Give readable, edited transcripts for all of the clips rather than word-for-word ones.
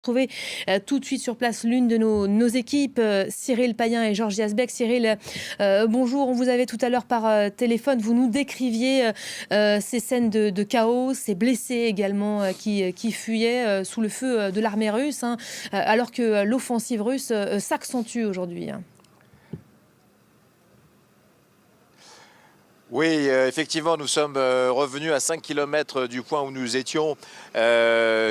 Trouver tout de suite sur place l'une de nos équipes, Cyril Payen et Georges Yazbek. Cyril, bonjour, on vous avait tout à l'heure par téléphone, vous nous décriviez ces scènes de chaos, ces blessés également qui fuyaient sous le feu de l'armée russe, hein, alors que l'offensive russe s'accentue aujourd'hui. Oui, effectivement, nous sommes revenus à 5 km du point où nous étions,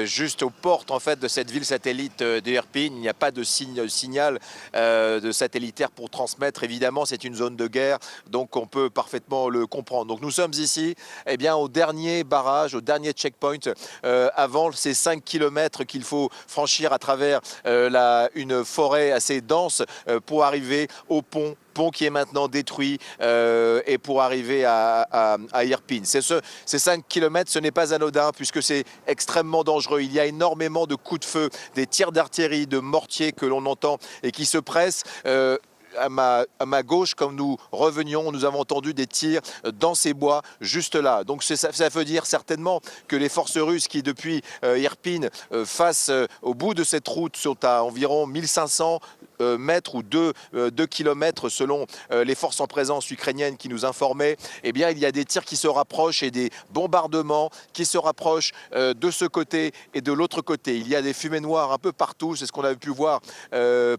juste aux portes en fait de cette ville satellite d'Irpin. Il n'y a pas de signal de satellitaire pour transmettre. Évidemment, c'est une zone de guerre, donc on peut parfaitement le comprendre. Donc nous sommes ici, eh bien, au dernier barrage, au dernier checkpoint, avant ces 5 km qu'il faut franchir à travers une forêt assez dense pour arriver au pont qui est maintenant détruit et pour arriver à Irpin. Ces 5 km, ce n'est pas anodin puisque c'est extrêmement dangereux. Il y a énormément de coups de feu, des tirs d'artillerie, de mortiers que l'on entend et qui se pressent. À ma gauche, comme nous revenions, nous avons entendu des tirs dans ces bois, juste là. Donc ça veut dire certainement que les forces russes qui, depuis Irpin, face au bout de cette route, sont à environ 1500 mètres ou 2 kilomètres selon les forces en présence ukrainiennes qui nous informaient, eh bien, il y a des tirs qui se rapprochent et des bombardements qui se rapprochent de ce côté et de l'autre côté. Il y a des fumées noires un peu partout, c'est ce qu'on avait pu voir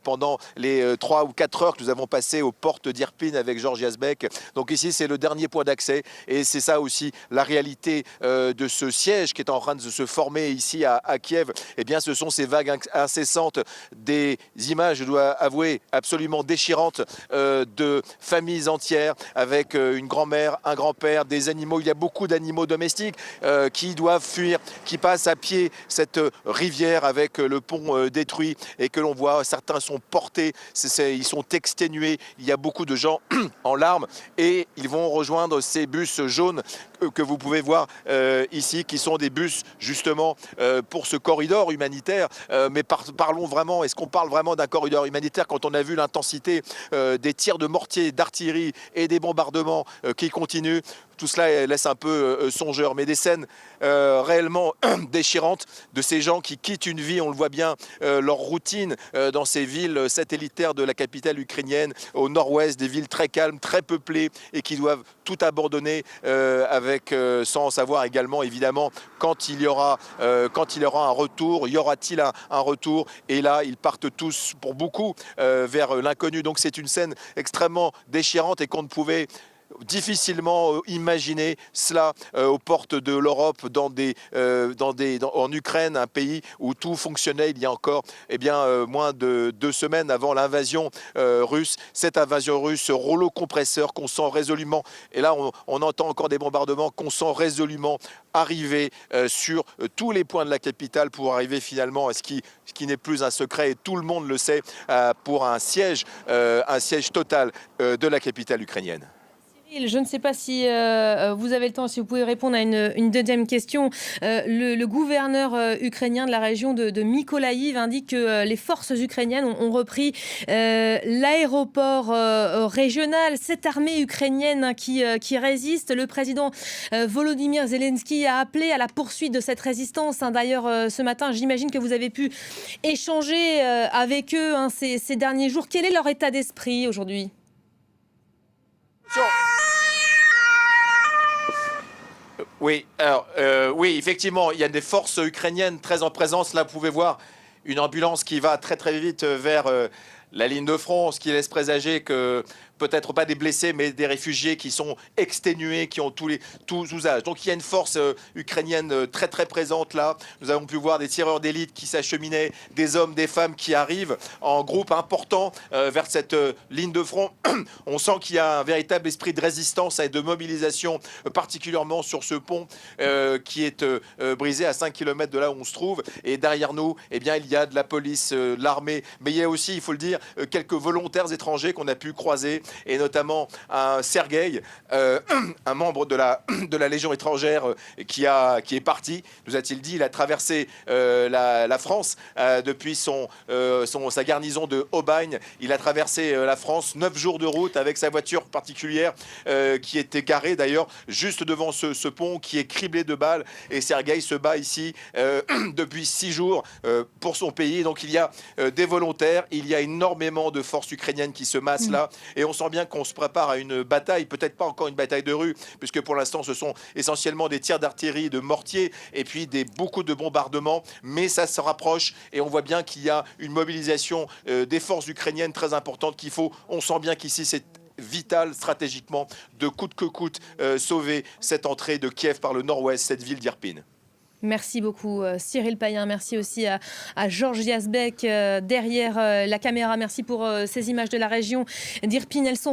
pendant les 3 ou 4 heures que nous avons passées aux portes d'Irpin avec Georges Yazbek. Donc ici, c'est le dernier point d'accès et c'est ça aussi la réalité de ce siège qui est en train de se former ici à Kiev. Eh bien, ce sont ces vagues incessantes, des images, je dois avouer, absolument déchirantes de familles entières avec une grand-mère, un grand-père, des animaux. Il y a beaucoup d'animaux domestiques qui doivent fuir, qui passent à pied cette rivière avec le pont détruit et que l'on voit, certains sont portés, ils sont exténués. Il y a beaucoup de gens en larmes et ils vont rejoindre ces bus jaunes que vous pouvez voir ici, qui sont des bus justement pour ce corridor humanitaire. Mais parlons vraiment, est-ce qu'on parle vraiment d'un corridor humanitaire quand on a vu l'intensité des tirs de mortier, d'artillerie et des bombardements qui continuent? Tout cela laisse un peu songeur, mais des scènes réellement déchirantes de ces gens qui quittent une vie, on le voit bien, leur routine dans ces villes satellitaires de la capitale ukrainienne, au nord-ouest, des villes très calmes, très peuplées et qui doivent tout abandonner sans savoir également évidemment quand il y aura un retour, y aura-t-il un retour? Et là, ils partent tous, pour beaucoup, vers l'inconnu. Donc c'est une scène extrêmement déchirante et qu'on ne pouvait difficilement imaginer cela aux portes de l'Europe, en Ukraine, un pays où tout fonctionnait il y a encore moins de 2 semaines avant l'invasion russe. Cette invasion russe, ce rouleau compresseur qu'on sent résolument, et là on entend encore des bombardements, qu'on sent résolument arriver sur tous les points de la capitale pour arriver finalement à ce qui n'est plus un secret et tout le monde le sait, pour un siège total de la capitale ukrainienne. Je ne sais pas si vous avez le temps, si vous pouvez répondre à une deuxième question. Le gouverneur ukrainien de la région de Mykolaïv indique que les forces ukrainiennes ont repris l'aéroport régional. Cette armée ukrainienne, hein, qui résiste, le président Volodymyr Zelensky a appelé à la poursuite de cette résistance. Hein. D'ailleurs, ce matin, j'imagine que vous avez pu échanger avec eux, hein, ces derniers jours. Quel est leur état d'esprit aujourd'hui ? Oui, alors oui, effectivement, il y a des forces ukrainiennes très en présence. Là, vous pouvez voir une ambulance qui va très très vite vers la ligne de front, ce qui laisse présager que peut-être pas des blessés, mais des réfugiés qui sont exténués, qui ont tous usages. Donc il y a une force ukrainienne très très présente là. Nous avons pu voir des tireurs d'élite qui s'acheminaient, des hommes, des femmes qui arrivent en groupe important vers cette ligne de front. On sent qu'il y a un véritable esprit de résistance et de mobilisation, particulièrement sur ce pont qui est brisé à 5 km de là où on se trouve. Et derrière nous, eh bien, il y a de la police, l'armée, mais il y a aussi, il faut le dire, quelques volontaires étrangers qu'on a pu croiser et notamment un Sergueï, un membre de la Légion étrangère qui est parti, nous a-t-il dit. Il a traversé la France depuis sa garnison de Aubagne. Il a traversé la France, 9 jours de route avec sa voiture particulière qui était garée d'ailleurs juste devant ce pont qui est criblé de balles. Et Sergueï se bat ici depuis 6 jours pour son pays. Donc il y a des volontaires, il y a énormément de forces ukrainiennes qui se massent là. Et on sent bien qu'on se prépare à une bataille, peut-être pas encore une bataille de rue, puisque pour l'instant ce sont essentiellement des tirs d'artillerie, de mortiers et puis beaucoup de bombardements. Mais ça se rapproche et on voit bien qu'il y a une mobilisation des forces ukrainiennes très importante qu'il faut. On sent bien qu'ici c'est vital stratégiquement de coûte que coûte sauver cette entrée de Kiev par le nord-ouest, cette ville d'Irpin. Merci beaucoup Cyril Payen, merci aussi à Georges Yazbek derrière la caméra, merci pour ces images de la région d'Irpin. Elles sont